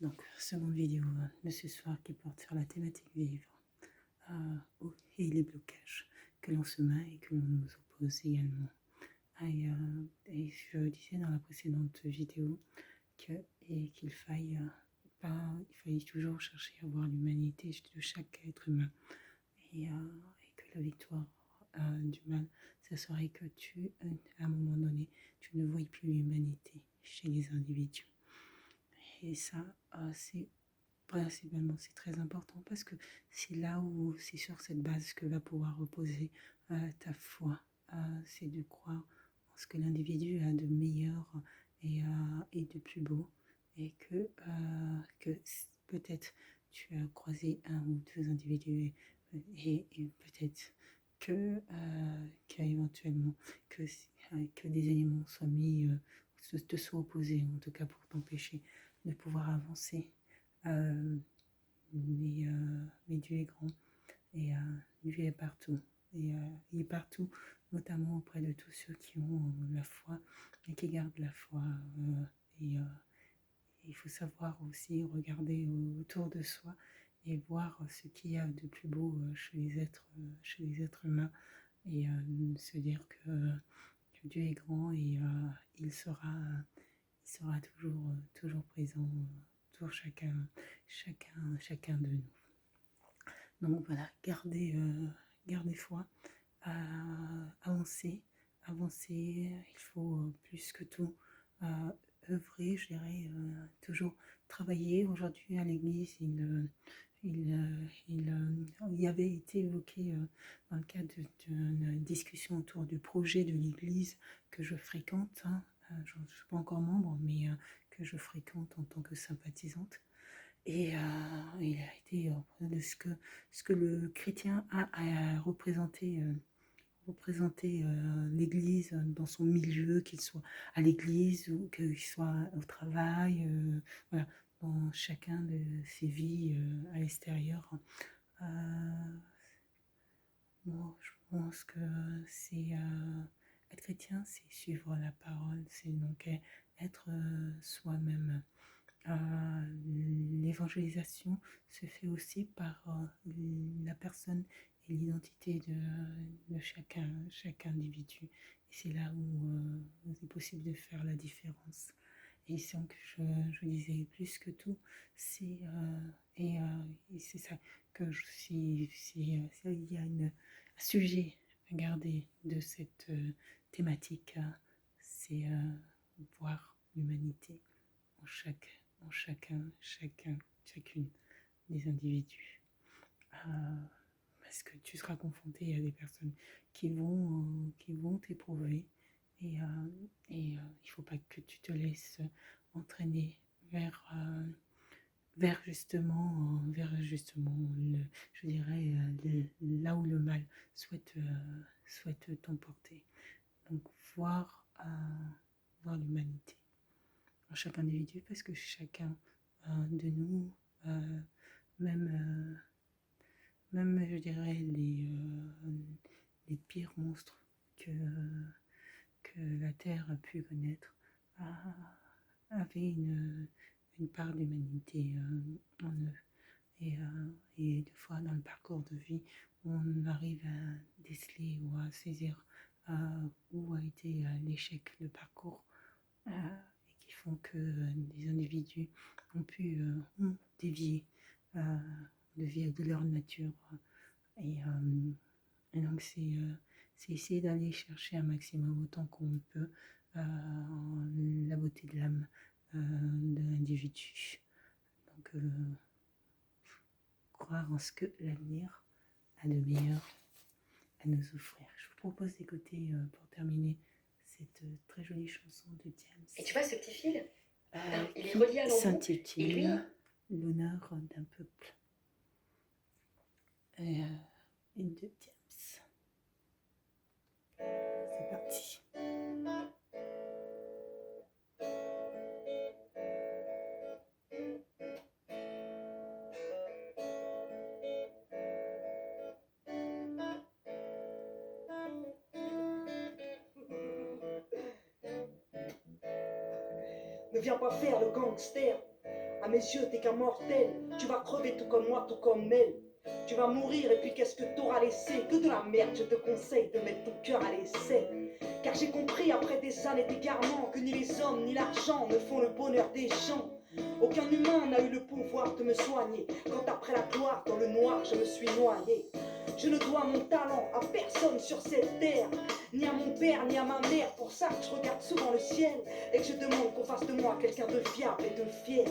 Donc, seconde vidéo de ce soir qui porte sur la thématique vivre et les blocages que l'on se met et que l'on nous oppose également. Et je disais dans la précédente vidéo qu'il faille toujours chercher à voir l'humanité de chaque être humain et que la victoire du mal, ce serait que à un moment donné, tu ne voyes plus l'humanité chez les individus. Et ça, c'est principalement, c'est très important parce que c'est là où, c'est sur cette base que va pouvoir reposer ta foi. C'est de croire en ce que l'individu a de meilleur et de plus beau et que peut-être tu as croisé un ou deux individus et peut-être qu'éventuellement que des éléments soient mis, te soient opposés, en tout cas pour t'empêcher de pouvoir avancer. Mais Dieu est grand et Dieu est partout. Et il est partout, notamment auprès de tous ceux qui ont la foi et qui gardent la foi. Il faut savoir aussi regarder autour de soi et voir ce qu'il y a de plus beau chez les êtres humains et se dire que Dieu est grand et il sera toujours présent pour chacun de nous. Donc voilà, gardez foi, avancer. Il faut plus que tout œuvrer, je dirais, toujours travailler. Aujourd'hui à l'église, il y avait été évoqué dans le cadre d'une discussion autour du projet de l'église que je fréquente. Je ne suis pas encore membre, mais que je fréquente en tant que sympathisante. Et il a été de ce que le chrétien a à représenter l'Église dans son milieu, qu'il soit à l'Église ou qu'il soit au travail, voilà, dans chacun de ses vies à l'extérieur. Moi, je pense que c'est être chrétien, c'est suivre la parole, c'est donc être soi-même. L'évangélisation se fait aussi par la personne et l'identité de chaque individu. Et c'est là où c'est possible de faire la différence. Et donc, je disais plus que tout, c'est ça que il y a un sujet à garder de cette thématique, c'est voir l'humanité en chacune des individus. Parce que tu seras confronté à des personnes qui vont t'éprouver et il ne faut pas que tu te laisses entraîner vers justement je dirais là où le mal souhaite t'emporter. Donc voir l'humanité en chaque individu, parce que chacun de nous, même je dirais les pires monstres que la Terre a pu connaître, avaient une part d'humanité en eux. Et des fois, dans le parcours de vie, on arrive à déceler ou à saisir où a été l'échec, le parcours, et qui font que des individus ont pu dévier de leur nature. Et donc, c'est essayer d'aller chercher un maximum, autant qu'on peut, la beauté de l'âme de l'individu. Donc, croire en ce que l'avenir a de meilleur à nous offrir. Je vous propose d'écouter, pour terminer, cette très jolie chanson de James. Et tu vois ce petit fil, il est relié à l'embout. S'intitule L'honneur d'un peuple. Et de James. C'est parti. Ne viens pas faire le gangster À mes yeux, t'es qu'un mortel. Tu vas crever tout comme moi, tout comme elle. Tu vas mourir et puis qu'est-ce que t'auras laissé? Que de la merde, je te conseille de mettre ton cœur à l'essai. Car j'ai compris après des années d'égarement que ni les hommes ni l'argent ne font le bonheur des gens. Aucun humain n'a eu le pouvoir de me soigner. Quand après la gloire, dans le noir, je me suis noyé. Je ne dois mon talent à personne sur cette terre, ni à mon père, ni à ma mère. Pour ça que je regarde souvent le ciel et que je demande qu'on fasse de moi quelqu'un de fiable et de fier.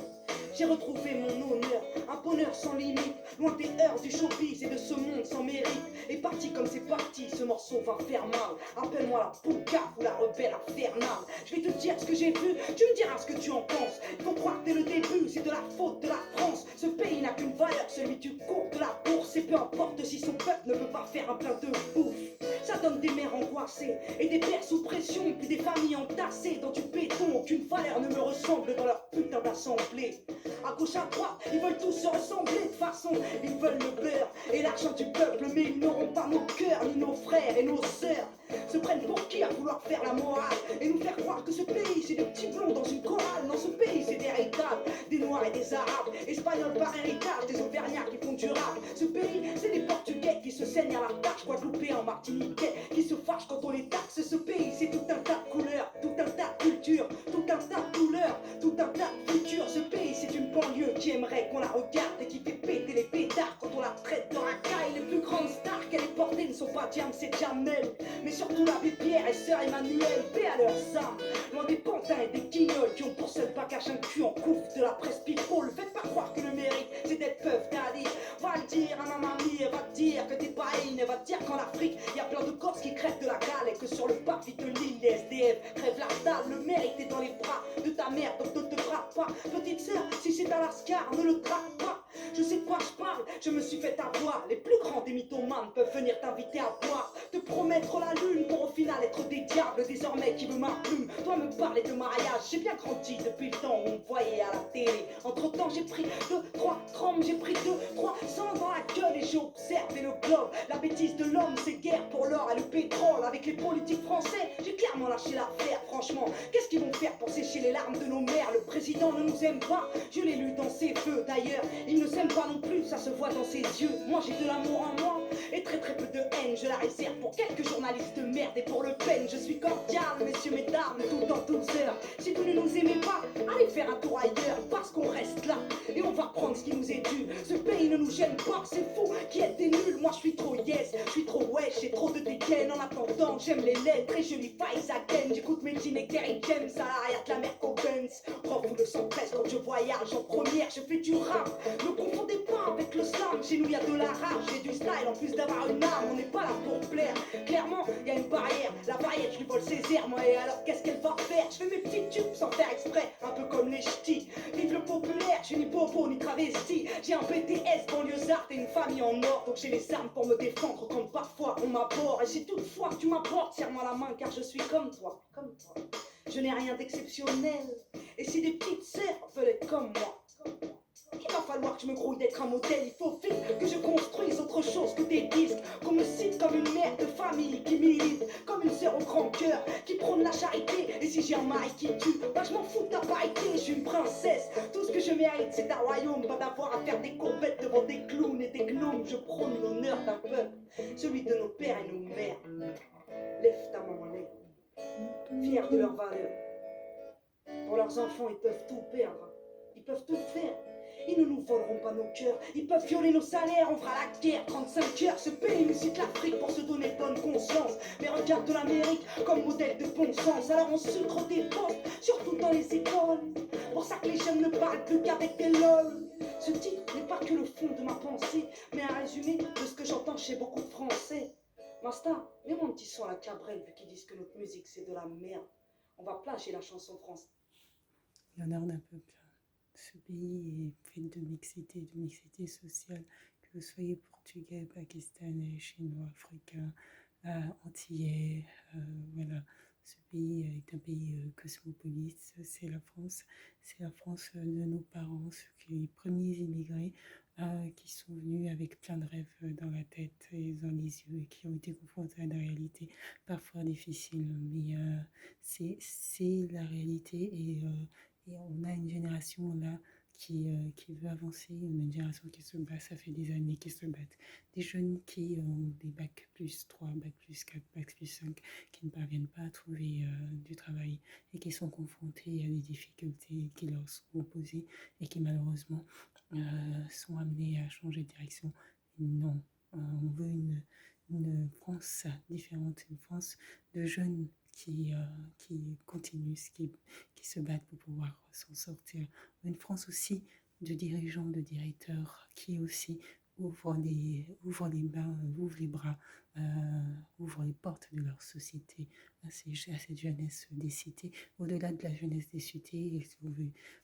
J'ai retrouvé mon honneur, un bonheur sans limite, loin des heures du showbiz et de ce monde sans mérite. Et parti comme c'est parti, ce morceau va faire mal. Appelle-moi la poucave ou la rebelle infernale. Je vais te dire ce que j'ai vu, tu me diras ce que tu en penses. Il faut croire que dès le début, c'est de la faute de la France. Ce pays n'a qu'une valeur, celui du cours de la bourse. Et peu importe si son peuple ne peut pas faire un plein de bouffe. Ça donne des mères angoissées et des pères sous pression, puis des familles entassées dans du béton. Aucune valeur ne me ressemble dans leur putain d'assemblée. À gauche, à droite, ils veulent tous se ressembler. De toute façon, ils veulent le beurre et l'argent du peuple, mais ils n'auront pas nos cœurs, ni nos frères et nos sœurs. Se prennent pour qui à vouloir faire la morale et nous faire croire que ce pays c'est des petits blonds dans une chorale. Dans ce pays c'est des héritables, des noirs et des arabes, espagnols par héritage, des auvergnats qui font du rap. Ce pays c'est des portugais qui se saignent à la tâche, guadeloupéens en martiniquais qui se fâchent quand on les taxe. Ce pays c'est tout un tas de couleurs, tout un tas de cultures, tout un tas de douleurs, tout un tas de futurs. Ce pays c'est une banlieue qui aimerait qu'on la regarde et qui fait péter les pétards quand on la traite de racaille. Les plus grandes stars qu'elle est portée ne sont pas Diam, c'est Jamel, mais surtout l'abbé Pierre et sœur Emmanuel, paix à leurs âmes. Loin des pantins et des guignols qui ont pour seul bagage un cul en couffe de la presse people. Faites pas croire que le mérite c'est d'être peuf d'Ali. Va le dire à ma mamie, elle va te dire que t'es pas in. Elle va te dire qu'en Afrique y a plein de Corses qui crèvent de la gale et que sur le parvis de l'île les SDF crèvent la dalle. Le mérite est dans les bras de ta mère, donc ne te frappe pas. Petite sœur, si c'est à l'ascar, ne le traque pas. Je sais de quoi je parle, je me suis fait avoir. Les plus grands des mythomanes peuvent venir t'inviter à boire, te promettre la lune pour au final être des diables. Désormais qui veut ma plume, toi me parler de mariage. J'ai bien grandi depuis le temps où on me voyait à la télé. Entre temps j'ai pris 2-3 trembles, j'ai pris 2-300 dans la gueule et j'ai observé le globe. La bêtise de l'homme c'est guerre pour l'or et le pétrole. Avec les politiques français j'ai clairement lâché l'affaire. Franchement qu'est-ce qu'ils vont faire pour sécher les larmes de nos mères? Le président ne nous aime pas, je l'ai lu dans ses feux. D'ailleurs il ne s'aime pas non plus, ça se voit dans ses yeux. Moi j'ai de l'amour en moi et très peu de haine. Je la réserve pour quelques journalistes de merde et pour Le Pen. Je suis cordial, messieurs, mesdames, tout en douceur. Si vous ne nous aimez pas, allez faire un tour ailleurs, parce qu'on reste là et on va prendre ce qui nous est dû. Ce pays ne nous gêne pas, c'est fou qui êtes des nuls. Moi je suis trop yes, je suis trop wesh, j'ai trop de dégaine. En attendant, j'aime les lettres et je lis Faiz Again. J'écoute Medine et Kerry James, salariat de la Merco Benz. Prof ou le 113 quand je voyage en première, je fais du rap. Ne confondez pas avec le slam, chez nous y a de la rage, j'ai du style en plus d'avoir une arme. On n'est pas là pour plaire, clairement y a une barrière. La variette je lui vole ses airs, moi et alors qu'est-ce qu'elle va faire? Je fais mes petits tubes sans faire exprès, un peu comme les ch'tis. Vive le populaire, je suis ni popo ni travesti. J'ai un BTS banlieusard et une famille en or, donc j'ai les armes pour me défendre quand parfois on m'aborde. Et si toutefois tu m'apportes, serre-moi la main car je suis comme toi, comme toi. Je n'ai rien d'exceptionnel, et si des petites sœurs veulent être comme moi, il va falloir que je me grouille d'être un modèle. Il faut vite que je construise autre chose que des disques. Qu'on me cite comme une mère de famille qui milite, comme une sœur au grand cœur qui prône la charité. Et si j'ai un mari qui tue, bah je m'en fous de ta parité. Je suis une princesse, tout ce que je mérite c'est un royaume. Pas d'avoir à faire des courbettes devant des clowns et des gnomes. Je prône l'honneur d'un peuple, celui de nos pères et nos mères. Lève ta main en l'air, fiers de leurs valeurs. Pour leurs enfants ils peuvent tout perdre, ils peuvent tout faire. Ils ne nous voleront pas nos cœurs, ils peuvent violer nos salaires, on fera la guerre, 35 heures. Ce pays nous cite l'Afrique pour se donner bonne conscience, mais regarde de l'Amérique comme modèle de bon sens. Alors on sucre des postes, surtout dans les écoles, pour ça que les jeunes ne parlent plus qu'avec des lol. Ce titre n'est pas que le fond de ma pensée, mais un résumé de ce que j'entends chez beaucoup de Français. Masta, mets-moi un petit son à la Cabrel vu qu'ils disent que notre musique c'est de la merde. On va plager la chanson française. L'honneur d'un peuple. Ce pays est fait de mixité sociale, que vous soyez portugais, pakistanais, chinois, africains, antillais, voilà. Ce pays est un pays cosmopolite, c'est la France de nos parents, les premiers immigrés qui sont venus avec plein de rêves dans la tête et dans les yeux et qui ont été confrontés à des réalités parfois difficiles, mais c'est la réalité et on a une génération là qui veut avancer. On a une génération qui se bat, ça fait des années qu'ils se battent. Des jeunes qui ont des bacs plus 3, bacs plus 4, bacs plus 5, qui ne parviennent pas à trouver du travail et qui sont confrontés à des difficultés qui leur sont opposées et qui malheureusement sont amenés à changer de direction. Non, on veut une France différente, une France de jeunes qui continuent, qui se battent pour pouvoir s'en sortir. Une France aussi de dirigeants, de directeurs qui aussi ouvrent les bras, ouvrent les portes de leur société à cette jeunesse des cités. Au-delà de la jeunesse des cités,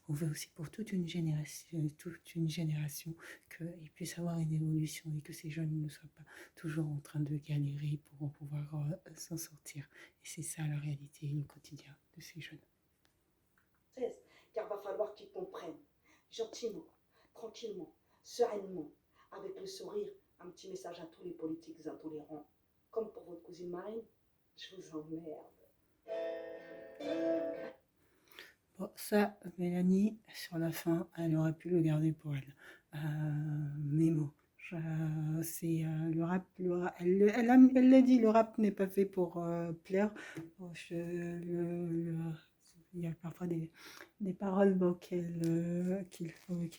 on veut aussi pour toute une génération qu'il puisse avoir une évolution et que ces jeunes ne soient pas toujours en train de galérer pour pouvoir s'en sortir. Et c'est ça la réalité et le quotidien de ces jeunes. Car va falloir qu'ils comprennent, gentiment, tranquillement, sereinement, avec le sourire, un petit message à tous les politiques intolérants. Comme pour votre cousine Marine, je vous emmerde. Bon, ça, Mélanie, sur la fin, elle aurait pu le garder pour elle. Mais bon, c'est le rap, elle l'a dit, le rap n'est pas fait pour plaire. Bon, il y a parfois des paroles bon, qu'il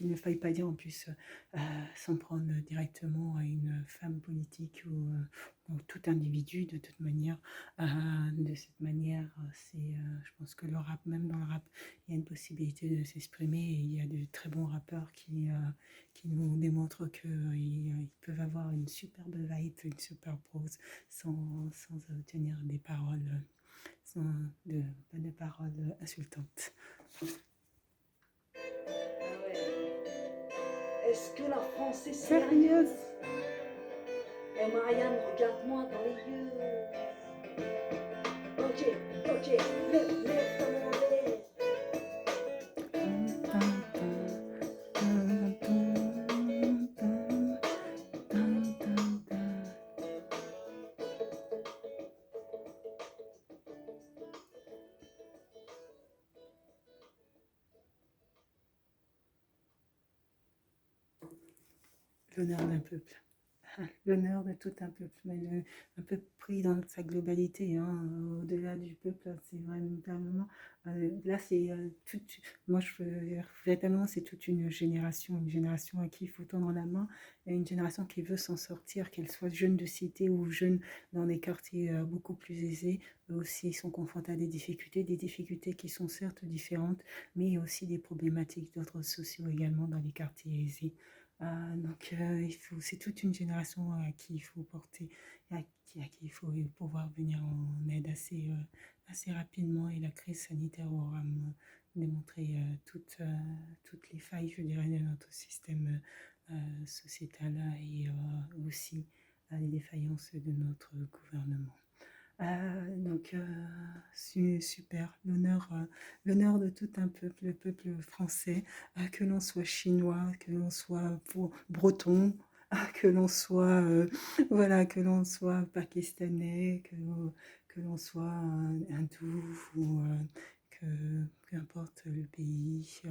ne faille pas dire en plus s'en prendre directement à une femme politique ou tout individu de toute manière. De cette manière, je pense que le rap, même dans le rap, il y a une possibilité de s'exprimer et il y a de très bons rappeurs qui nous démontrent qu'ils peuvent avoir une superbe vibe, une super prose sans tenir des paroles pas de paroles insultantes. Ah ouais. Est-ce que la France est sérieuse? Et Marianne, regarde-moi dans les yeux. Ok, lève ta main. L'honneur d'un peuple, l'honneur de tout un peuple, mais un peuple pris dans sa globalité, hein, au-delà du peuple, c'est vraiment, là c'est moi véritablement c'est toute une génération à qui il faut tendre la main, et une génération qui veut s'en sortir, qu'elle soit jeune de cité ou jeune dans des quartiers beaucoup plus aisés. Eux aussi sont confrontés à des difficultés qui sont certes différentes, mais aussi des problématiques d'ordre sociaux également dans les quartiers aisés. Donc, c'est toute une génération à qui il faut porter, à qui il faut pouvoir venir en aide assez rapidement. Et la crise sanitaire aura démontré toutes les failles, je dirais, de notre système sociétal et aussi les défaillances de notre gouvernement. Donc, super, l'honneur de tout un peuple, le peuple français, que l'on soit chinois, que l'on soit breton, que l'on soit, voilà, que l'on soit pakistanais, que l'on soit hindou ou peu importe le pays.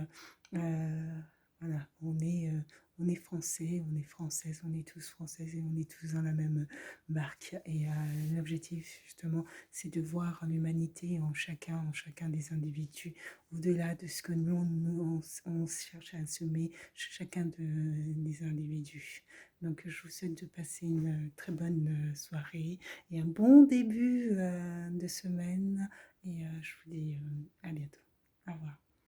Voilà, on est français, on est française, on est tous françaises et on est tous dans la même barque. Et l'objectif, justement, c'est de voir l'humanité en chacun des individus, au-delà de ce que on cherche à semer chacun des individus. Donc, je vous souhaite de passer une très bonne soirée et un bon début de semaine. Et je vous dis à bientôt. Au revoir.